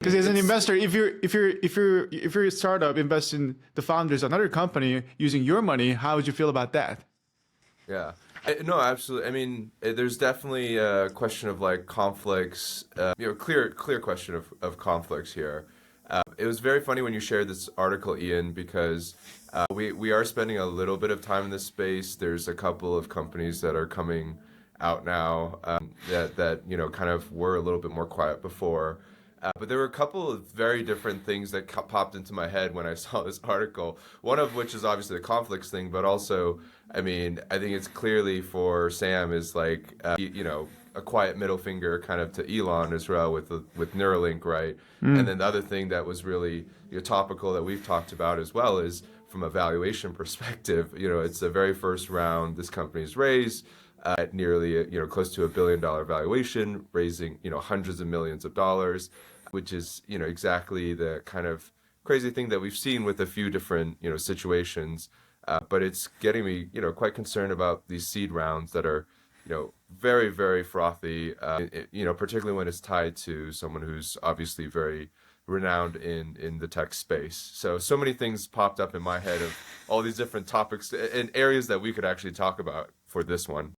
Because as an investor, if you're a startup investing the founders of another company using your money, how would you feel about that? Yeah. No, absolutely. I mean, there's definitely a question of like conflicts, clear question of conflicts here. It was very funny when you shared this article, Ian, because we are spending a little bit of time in this space. There's a couple of companies that are coming out now that kind of were a little bit more quiet before. But there were a couple of very different things that popped into my head when I saw this article. One of which is obviously the conflicts thing, but also, I mean, I think it's clearly for Sam is like, a quiet middle finger kind of to Elon as well with Neuralink, right? And then the other thing that was really topical that we've talked about as well is from a valuation perspective. It's the very first round this company's raised at nearly close to $1 billion valuation, raising hundreds of millions of dollars, which is exactly the kind of crazy thing that we've seen with a few different situations. But it's getting me quite concerned about these seed rounds that are very, very frothy, particularly when it's tied to someone who's obviously very renowned in the tech space. So many things popped up in my head of all these different topics and areas that we could actually talk about for this one.